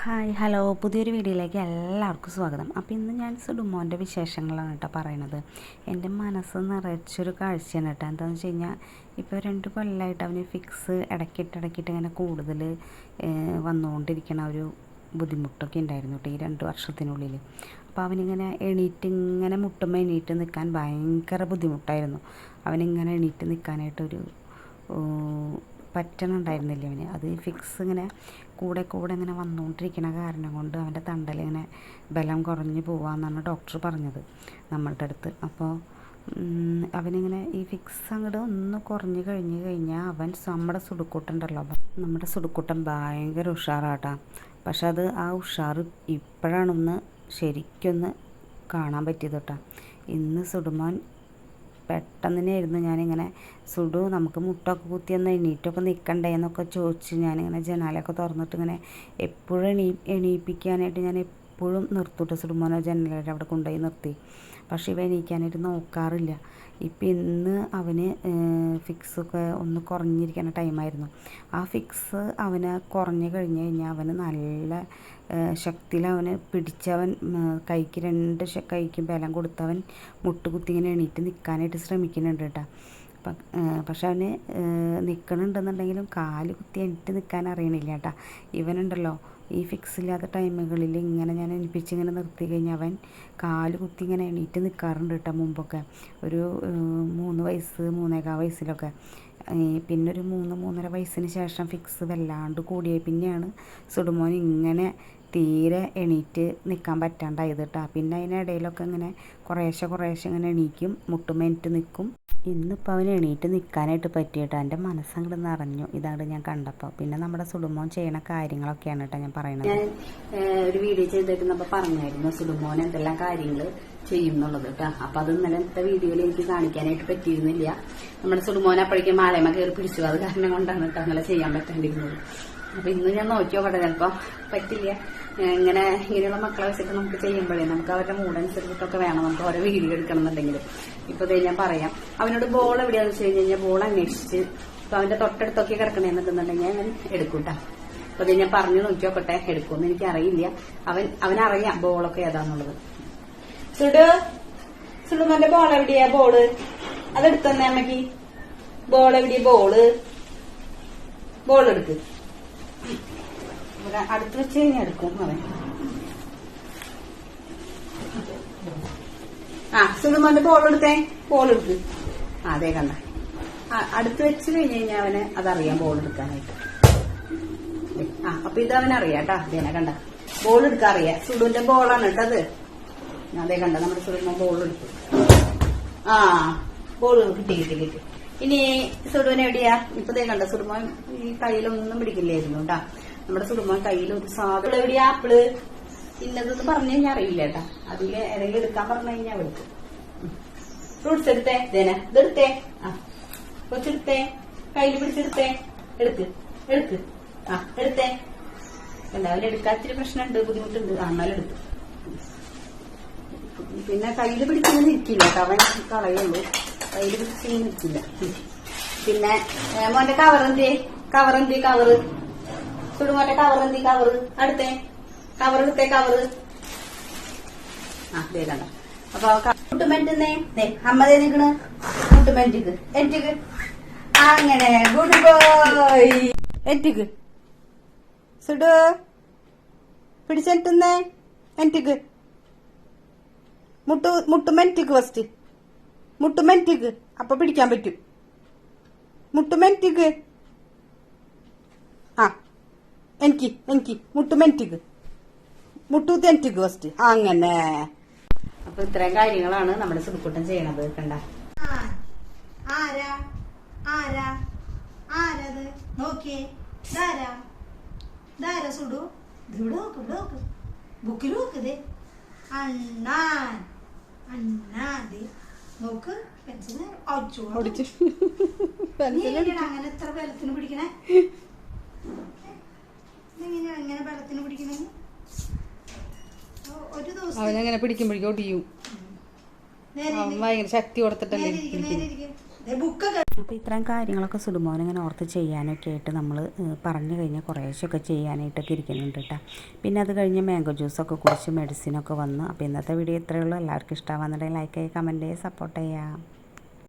Hi hello പുതിയൊരു വീഡിയോയിലേക്ക് എല്ലാവർക്കും സ്വാഗതം. അപ്പോൾ ഇന്ന് ഞാൻ സുഡുമോൻ്റെ വിശേഷങ്ങളാണ് കേട്ടോ പറയണത്. എൻ്റെ മനസ്സ് നിറച്ചൊരു കാഴ്ചയാണ് കേട്ടോ. എന്താണെന്ന് വെച്ച് കഴിഞ്ഞാൽ ഇപ്പോൾ 2 കൊല്ലമായിട്ട് അവന് ഫിക്സ് ഇടയ്ക്കിട്ട് ഇങ്ങനെ കൂടുതൽ വന്നുകൊണ്ടിരിക്കണ ഒരു ബുദ്ധിമുട്ടൊക്കെ ഉണ്ടായിരുന്നു കേട്ടോ ഈ 2 വർഷത്തിനുള്ളിൽ. അപ്പോൾ അവനിങ്ങനെ ഇങ്ങനെ മുട്ടുമ്പോൾ എണീറ്റ് നിൽക്കാൻ ഭയങ്കര ബുദ്ധിമുട്ടായിരുന്നു. അവനിങ്ങനെ എണീറ്റ് നിൽക്കാനായിട്ടൊരു പറ്റണുണ്ടായിരുന്നില്ല അവന്. അത് ഫിക്സ് ഇങ്ങനെ കൂടെ ഇങ്ങനെ വന്നുകൊണ്ടിരിക്കണ കാരണം കൊണ്ട് അവൻ്റെ തണ്ടലിങ്ങനെ ബലം കുറഞ്ഞ് പോവാമെന്നാണ് ഡോക്ടർ പറഞ്ഞത് നമ്മളുടെ അടുത്ത്. അപ്പോൾ അവനിങ്ങനെ ഈ ഫിക്സ് അങ്ങോട്ട് ഒന്ന് കുറഞ്ഞ് കഴിഞ്ഞാൽ അവൻ നമ്മുടെ സുടുക്കൂട്ടുണ്ടല്ലോ, നമ്മുടെ സുടുക്കൂട്ടൻ ഭയങ്കര ഉഷാറാട്ടാ. പക്ഷെ അത് ആ ഉഷാർ ഇപ്പോഴാണൊന്ന് ശരിക്കൊന്ന് കാണാൻ പറ്റിയത് കേട്ടോ. ഇന്ന് സുടുമോൻ പെട്ടെന്നായിരുന്നു ഞാനിങ്ങനെ സുഡു നമുക്ക് മുട്ടൊക്കെ കുത്തിയൊന്ന് എണീറ്റൊക്കെ നിൽക്കണ്ടേ എന്നൊക്കെ ചോദിച്ച് ഞാനിങ്ങനെ ജനാലൊക്കെ തുറന്നിട്ട് ഇങ്ങനെ എപ്പോഴും എണീപ്പിക്കാനായിട്ട് ഞാൻ എപ്പോഴും നിർത്തൂട്ടോ. സുഡുമോനെ ജനലിൻ്റെ അവിടെ കൊണ്ടുപോയി നിർത്തി. പക്ഷേ ഇവ എണീക്കാനായിട്ട് നോക്കാറില്ല. ഇപ്പം ഇന്ന് അവന് ഫിക്സൊക്കെ ഒന്ന് കുറഞ്ഞിരിക്കുന്ന ടൈമായിരുന്നു. ആ ഫിക്സ് അവന് കുറഞ്ഞ് കഴിഞ്ഞാൽ അവന് നല്ല ശക്തിയിൽ അവന് പിടിച്ചവൻ കൈക്ക് 2 കൈക്കും ബലം കൊടുത്തവൻ മുട്ടുകുത്തി ഇങ്ങനെ എണീറ്റ് നിൽക്കാനായിട്ട് ശ്രമിക്കുന്നുണ്ട് കേട്ടോ. പക്ഷെ അവന് നിൽക്കണുണ്ടെന്നുണ്ടെങ്കിലും കാല് കുത്തി എണീറ്റ് നിൽക്കാൻ അറിയണില്ല കേട്ടോ. ഇവനുണ്ടല്ലോ ഈ ഫിക്സ് ഇല്ലാത്ത ടൈമുകളിൽ ഇങ്ങനെ ഞാൻ എണീപ്പിച്ചിങ്ങനെ നിർത്തി കഴിഞ്ഞാൽ അവൻ കാല് കുത്തി ഇങ്ങനെ എണീറ്റ് നിൽക്കാറുണ്ട് കേട്ടോ. മുമ്പൊക്കെ ഒരു 3 വയസ്സ് 3.25 വയസ്സിലൊക്കെ. പിന്നെ ഒരു 3-3.5 വയസ്സിന് ശേഷം ഫിക്സ് വല്ലാണ്ട് കൂടിയായി പിന്നെയാണ് സുഡുമോൻ ഇങ്ങനെ തീരെ എണീറ്റ് നിൽക്കാൻ പറ്റാണ്ടായത് കേട്ടോ. പിന്നെ അതിനിടയിലൊക്കെ ഇങ്ങനെ കുറേശ്ശെ ഇങ്ങനെ എണീക്കും, മുട്ടുമേനിട്ട് നിൽക്കും. ഇന്നിപ്പോൾ അവന് എണീറ്റ് നിൽക്കാനായിട്ട് പറ്റിയിട്ടോ. എൻ്റെ മനസ്സങ്ങോട്ട് നിറഞ്ഞു ഇതാണ് ഞാൻ കണ്ടപ്പോൾ. പിന്നെ നമ്മുടെ സുഡുമോൻ ചെയ്യണ കാര്യങ്ങളൊക്കെയാണ് കേട്ടോ ഞാൻ പറയുന്നത്. ഞാൻ ഒരു വീഡിയോ ചെയ്തിരുന്നപ്പോൾ പറഞ്ഞായിരുന്നു സുഡുമോൻ എന്തെല്ലാം കാര്യങ്ങൾ ചെയ്യും എന്നുള്ളത് കേട്ടോ. അപ്പം അത് ഇന്നലത്തെ വീഡിയോയിൽ എനിക്ക് കാണിക്കാനായിട്ട് പറ്റിയിരുന്നില്ല. നമ്മുടെ സുഡുമോൻ അപ്പോഴേക്കും മാലയമ കയറി പിടിച്ചു. അത് കാരണം കൊണ്ടാണ് കേട്ടോ അങ്ങനെ ചെയ്യാൻ പറ്റാണ്ടിരുന്നത്. അപ്പം ഇന്ന് ഞാൻ നോക്കി നോക്കട്ടെ, ചിലപ്പോൾ പറ്റില്ല. ഇങ്ങനെയുള്ള മക്കളെ വെച്ചിട്ട് നമുക്ക് ചെയ്യുമ്പോഴേ നമുക്ക് അവരുടെ മൂടനുസരിച്ചിട്ടൊക്കെ വേണം നമുക്ക് ഓരോ വീഡിയോ എടുക്കണം എന്നുണ്ടെങ്കിൽ. ഇപ്പൊ ഞാൻ പറയാം, അവനോട് ബോൾ എവിടെയാണെന്ന് വെച്ച് കഴിഞ്ഞാൽ ബോൾ അന്വേഷിച്ച് ഇപ്പൊ അവന്റെ തൊട്ടടുത്തൊക്കെ കിടക്കണേന്നിട്ടുണ്ടെങ്കിൽ അവൻ എടുക്കൂട്ടാ. അപ്പൊ ഞാൻ പറഞ്ഞു നോക്കി നോക്കട്ടെ എടുക്കുമെന്ന് എനിക്കറിയില്ല. അവനറിയാം ബോളൊക്കെ ഏതാന്നുള്ളത്. സുഡുമോന്റെ ബോൾ എവിടെയാ? ബോള് അതെടുത്തന്നെ അമ്മക്ക്. ബോൾ എവിടെയാ? ബോൾ എടുക്ക്. അടുത്ത് വെച്ച് കഴിഞ്ഞാൽ എടുക്കും അവൻ. സുഡുമോന്റെ ബോൾ എടുക്ക്. അതെ കണ്ട, അടുത്ത് വെച്ച് കഴിഞ്ഞാൽ അവന് അതറിയാം ബോൾ എടുക്കാനായിട്ട്. അപ്പൊ ഇത് അവനറിയാം കേട്ടാ. അതേനെ കണ്ട, ബോൾ എടുക്കാൻ അറിയാം. സുഡുവിന്റെ ബോളാണ് കേട്ടത്. അതേ കണ്ട, നമ്മുടെ സുഡുമോൻ ബോൾ എടുത്തു. ബോൾ കിട്ടി. ഇനി സുഡുവിന് എവിടെയാ? ഇപ്പൊ ദേ കണ്ട, സുഡുമോൻ ഈ കയ്യിലൊന്നും പിടിക്കില്ലായിരുന്നു കേട്ടാ. നമ്മുടെ സുഡുമോൻ കയ്യിൽ ഒരു സാധനം എവിടെയാ? ആപ്പിള് ഇന്നതെന്ന് പറഞ്ഞു കഴിഞ്ഞാൽ അറിയില്ല കേട്ടാ. അതില് ഏതെങ്കിലും എടുക്കാൻ പറഞ്ഞു കഴിഞ്ഞാൽ എടുക്കും. ഫ്രൂട്ട്സ് എടുത്തേ, ഇതെടുത്തേ, കൊച്ചെടുത്തേ, കയ്യിൽ പിടിച്ചെടുത്തേ, എടുക്ക്. എടുത്തേ. എന്തായാലും എടുക്കാത്തിരി പ്രശ്നമുണ്ട്, ബുദ്ധിമുട്ടുണ്ട്. എന്നാലും എടുത്തു. പിന്നെ കയ്യിൽ പിടിച്ചൊന്നും ഇരിക്കില്ല കേട്ടോ, അവൻ കളയുള്ളൂ. കയ്യിൽ പിടിച്ചൊന്നും ഇരിക്കില്ല. പിന്നെ മോന്റെ കവറ് സുഡുമോന്റെ കവറ് അടുത്തേ, കവറ് ദേ കണ്ട. അപ്പൊ മുട്ടുമെന്റേ അമ്മതേ നിക്കണ്, മുട്ടുമെന്റിക്ക് അങ്ങനെ ഗുഡ് ബോയ്. എറ്റിക്ക് സുഡു പിടിച്ചെട്ടുന്നേ. എന്റിക്ക് മുട്ടുമെന്റിക്ക് ഫസ്റ്റ് മുട്ടുമെന്റിക്ക്. അപ്പൊ പിടിക്കാൻ പറ്റും. മുട്ടുമെന്റിക്ക്. എനിക്ക് മുട്ടുമെന്റിക്ക് ഫസ്റ്റ്. അങ്ങനെ. അപ്പൊ ഇത്രയും കാര്യങ്ങളാണ് നമ്മുടെ സുഡുക്കുട്ടൻ ചെയ്യണത് കണ്ട. ആരത് നോക്കിയേ? സുഡു ഇവിടെ നോക്ക് ബുക്കിൽ നോക്ക്. അണ്ണാതെ നോക്ക്. പെൻസിൽ അങ്ങനെ എത്ര ബലത്തിന് പിടിക്കണേ? എങ്ങനെ ബലത്തിന് പിടിക്കണേ? ഒരു ദിവസം അവനങ്ങനെ പിടിക്കുമ്പോഴേക്കും ഒടിയും. ഭയങ്കര ശക്തി കൊടുത്തിട്ടല്ലേ. ബുക്കൊക്കെ. അപ്പോൾ ഇത്രയും കാര്യങ്ങളൊക്കെ സുഡുമോൻ ഇങ്ങനെ ഓർത്ത് ചെയ്യാനൊക്കെ ആയിട്ട് നമ്മൾ പറഞ്ഞു കഴിഞ്ഞാൽ കുറേശ്ശൊക്കെ ചെയ്യാനായിട്ടൊക്കെ ഇരിക്കുന്നുണ്ട് കേട്ടോ. പിന്നെ അത് കഴിഞ്ഞ് മാംഗോ ജ്യൂസൊക്കെ കുടിച്ച് മെഡിസിനൊക്കെ വന്നു. അപ്പോൾ ഇന്നത്തെ വീഡിയോ ഇത്രയേ ഉള്ളൂ. എല്ലാവർക്കും ഇഷ്ടമാകുന്നുണ്ടെങ്കിൽ ലൈക്ക് ചെയ്യുക, കമൻറ്റ് ചെയ്യുക, സപ്പോർട്ട് ചെയ്യുക.